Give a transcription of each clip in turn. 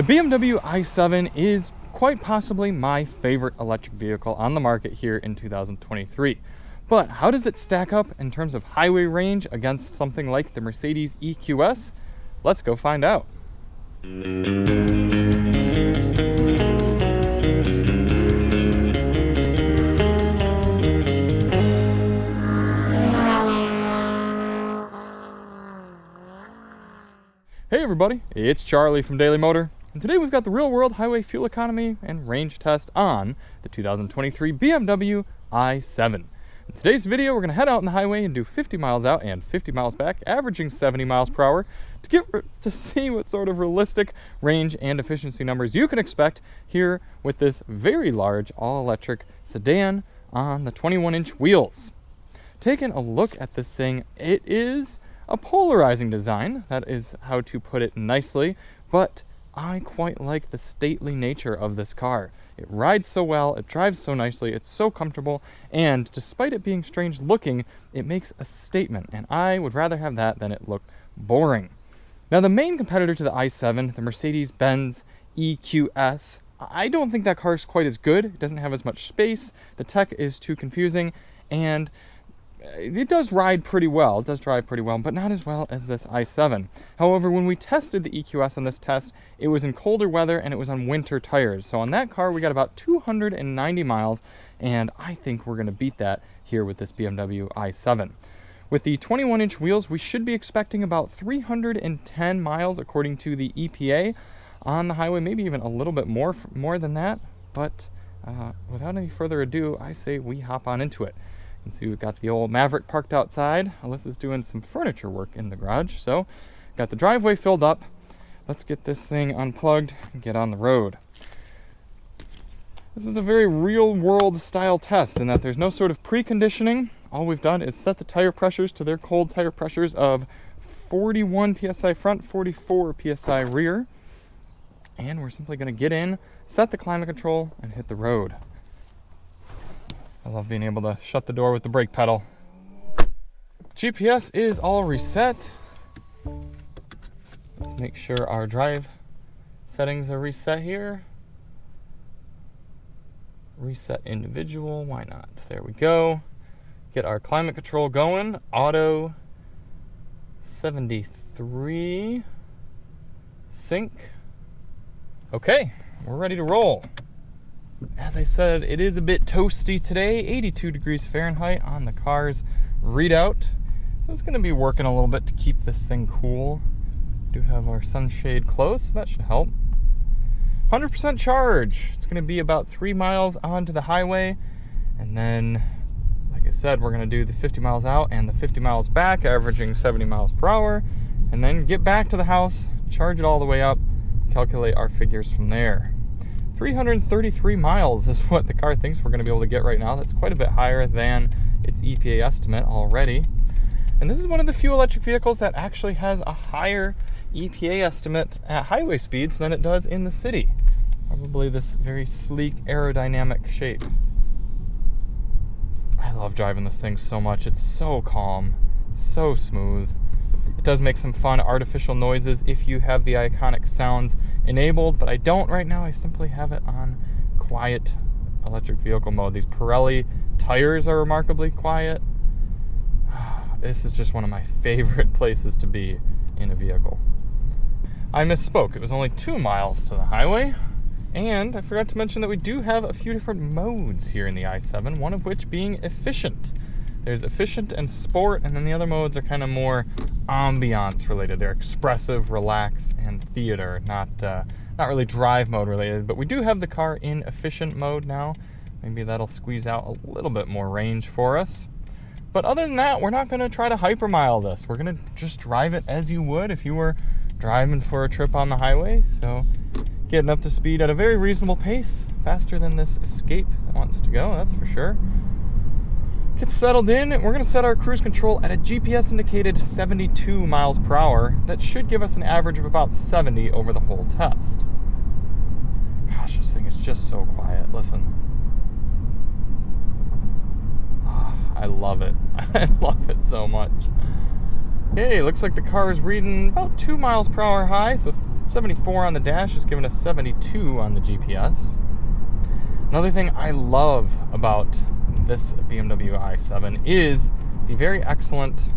The BMW i7 is quite possibly my favorite electric vehicle on the market here in 2023. But how does it stack up in terms of highway range against something like the Mercedes EQS? Let's go find out. Hey everybody, it's Charlie from Daily Motor, and today we've got the real-world highway fuel economy and range test on the 2023 BMW i7. In today's video, we're going to head out on the highway and do 50 miles out and 50 miles back, averaging 70 miles per hour, to see what sort of realistic range and efficiency numbers you can expect here with this very large all-electric sedan on the 21-inch wheels. Taking a look at this thing, it is a polarizing design, that is how to put it nicely, but I quite like the stately nature of this car. It rides so well, it drives so nicely, it's so comfortable, and despite it being strange looking, it makes a statement, and I would rather have that than it look boring. Now the main competitor to the i7, the Mercedes-Benz EQS, I don't think that car is quite as good. It doesn't have as much space, the tech is too confusing, and it does ride pretty well, it does drive pretty well, but not as well as this i7. However, when we tested the EQS on this test, it was in colder weather and it was on winter tires. So on that car, we got about 290 miles, and I think we're going to beat that here with this BMW i7. With the 21-inch wheels, we should be expecting about 310 miles according to the EPA on the highway, maybe even a little bit more than that. But without any further ado, I say we hop on into it. You can see we've got the old Maverick parked outside. Alyssa's doing some furniture work in the garage, so got the driveway filled up. Let's get this thing unplugged and get on the road. This is a very real-world style test in that there's no sort of preconditioning. All we've done is set the tire pressures to their cold tire pressures of 41 psi front, 44 psi rear. And we're simply going to get in, set the climate control, and hit the road. I love being able to shut the door with the brake pedal. GPS is all reset. Let's make sure our drive settings are reset here. Reset individual, why not? There we go. Get our climate control going. Auto 73. Sync. Okay, we're ready to roll. As I said, it is a bit toasty today, 82 degrees Fahrenheit on the car's readout. So it's going to be working a little bit to keep this thing cool. Do have our sunshade closed, so that should help. 100% charge. It's going to be about 3 miles onto the highway. And then, like I said, we're going to do the 50 miles out and the 50 miles back, averaging 70 miles per hour. And then get back to the house, charge it all the way up, calculate our figures from there. 333 miles is what the car thinks we're going to be able to get right now. That's quite a bit higher than its EPA estimate already. And this is one of the few electric vehicles that actually has a higher EPA estimate at highway speeds than it does in the city. Probably this very sleek aerodynamic shape. I love driving this thing so much. It's so calm, so smooth. It does make some fun artificial noises if you have the iconic sounds enabled, but I don't right now. I simply have it on quiet electric vehicle mode. These Pirelli tires are remarkably quiet. This is just one of my favorite places to be in a vehicle. I misspoke. It was only 2 miles to the highway, and I forgot to mention that we do have a few different modes here in the i7, one of which being efficient. There's efficient and sport, and then the other modes are kind of more ambiance related. They're expressive, relax, and theater, not really drive mode related. But we do have the car in efficient mode now. Maybe that'll squeeze out a little bit more range for us. But other than that, we're not going to try to hypermile this. We're going to just drive it as you would if you were driving for a trip on the highway. So getting up to speed at a very reasonable pace, faster than this Escape wants to go, that's for sure. Get settled in, and we're going to set our cruise control at a GPS indicated 72 miles per hour. That should give us an average of about 70 over the whole test. Gosh, this thing is just so quiet. Listen. I love it. I love it so much. Okay, looks like the car is reading about 2 miles per hour high, so 74 on the dash is giving us 72 on the GPS. Another thing I love about this BMW i7 is the very excellent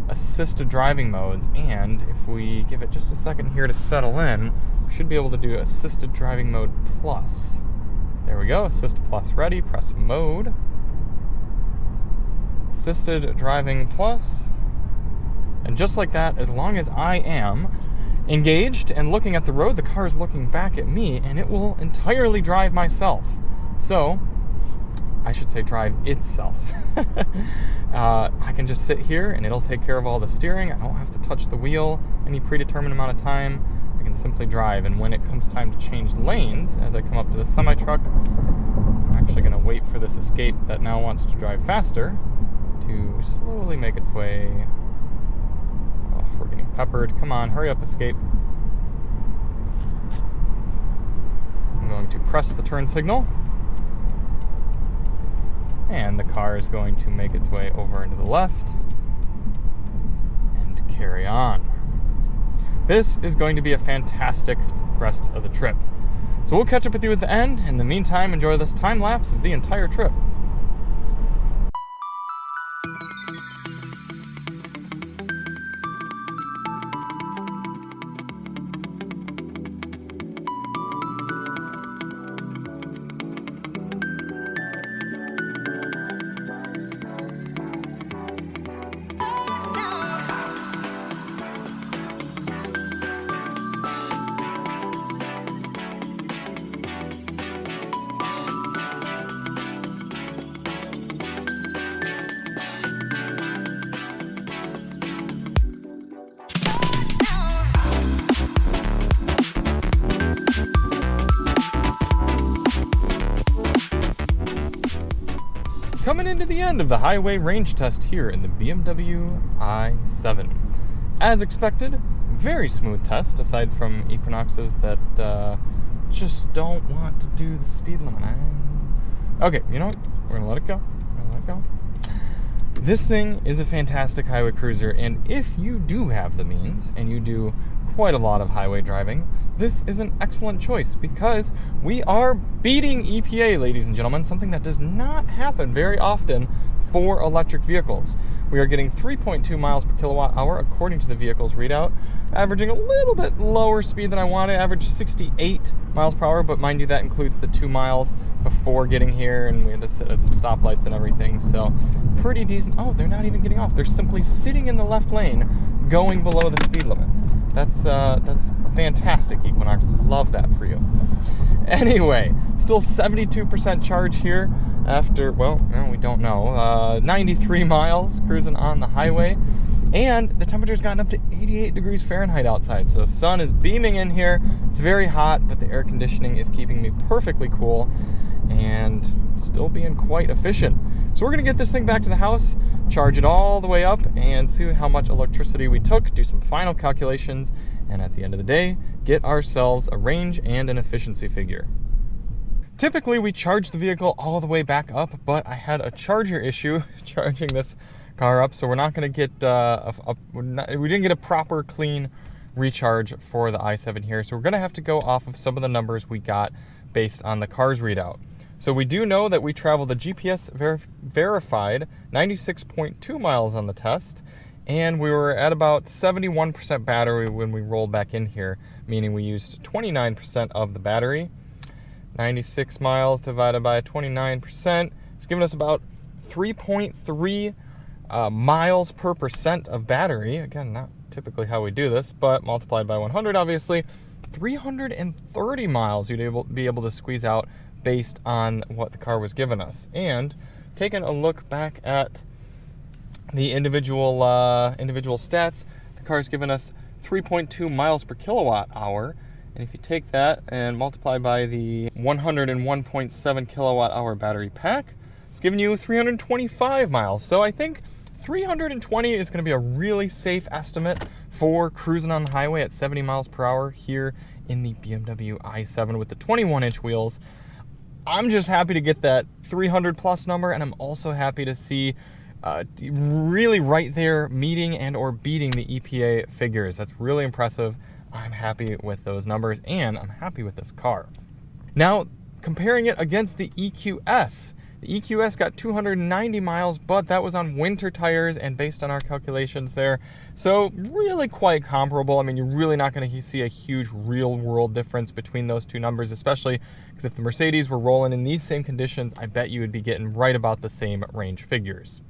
assisted driving modes, and if we give it just a second here to settle in, we should be able to do assisted driving mode plus. There we go, assist plus ready, press mode. Assisted driving plus. And just like that, as long as I am engaged and looking at the road, the car is looking back at me, and it will entirely drive myself. So, I should say drive itself. I can just sit here and it'll take care of all the steering. I don't have to touch the wheel any predetermined amount of time. I can simply drive, and when it comes time to change lanes, as I come up to the semi-truck, I'm actually going to wait for this Escape that now wants to drive faster to slowly make its way. Oh, we're getting peppered. Come on, hurry up, Escape. I'm going to press the turn signal, and the car is going to make its way over into the left and carry on. This is going to be a fantastic rest of the trip. So we'll catch up with you at the end. In the meantime, enjoy this time lapse of the entire trip. Coming into the end of the highway range test here in the BMW i7. As expected, very smooth test, aside from Equinoxes that just don't want to do the speed limit. Okay, you know what? We're gonna let it go. This thing is a fantastic highway cruiser, and if you do have the means, and you do quite a lot of highway driving, this is an excellent choice because we are beating EPA, ladies and gentlemen, something that does not happen very often for electric vehicles. We are getting 3.2 miles per kilowatt hour according to the vehicle's readout, averaging a little bit lower speed than I wanted, average 68 miles per hour, but mind you, that includes the 2 miles before getting here, and we had to sit at some stoplights and everything, so pretty decent. Oh, they're not even getting off. They're simply sitting in the left lane, going below the speed limit. That's fantastic, Equinox. Love that for you. Anyway, still 72% charge here after, well, no, we don't know, 93 miles cruising on the highway. And the temperature's gotten up to 88 degrees Fahrenheit outside, so the sun is beaming in here. It's very hot, but the air conditioning is keeping me perfectly cool and still being quite efficient. So we're gonna get this thing back to the house, charge it all the way up, and see how much electricity we took, do some final calculations, and at the end of the day, get ourselves a range and an efficiency figure. Typically, we charge the vehicle all the way back up, but I had a charger issue charging this car up, so we're not going to get we didn't get a proper clean recharge for the i7 here, so we're going to have to go off of some of the numbers we got based on the car's readout. So we do know that we traveled the GPS verified 96.2 miles on the test, and we were at about 71% battery when we rolled back in here, meaning we used 29% of the battery. 96 miles divided by 29%, it's giving us about 3.3 miles per percent of battery. Again, not typically how we do this, but multiplied by 100, obviously, 330 miles you'd be able to squeeze out based on what the car was giving us. And taking a look back at the individual stats, the car's given us 3.2 miles per kilowatt hour. And if you take that and multiply by the 101.7 kilowatt hour battery pack, it's giving you 325 miles. So I think 320 is going to be a really safe estimate for cruising on the highway at 70 miles per hour here in the BMW i7 with the 21-inch wheels. I'm just happy to get that 300 plus number, and I'm also happy to see really right there meeting and or beating the EPA figures. That's really impressive. I'm happy with those numbers, and I'm happy with this car. Now, comparing it against the EQS. The EQS got 290 miles, but that was on winter tires and based on our calculations there. So really quite comparable. I mean, you're really not going to see a huge real world difference between those two numbers, especially because if the Mercedes were rolling in these same conditions, I bet you would be getting right about the same range figures.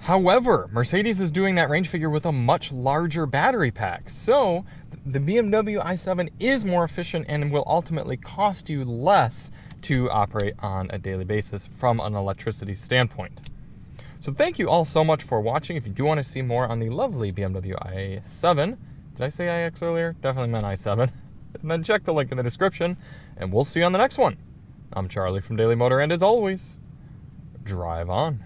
However, Mercedes is doing that range figure with a much larger battery pack. So the BMW i7 is more efficient and will ultimately cost you less to operate on a daily basis from an electricity standpoint. So thank you all so much for watching. If you do want to see more on the lovely BMW i7, did I say iX earlier? Definitely meant i7. Then check the link in the description, and we'll see you on the next one. I'm Charlie from Daily Motor, and as always, drive on.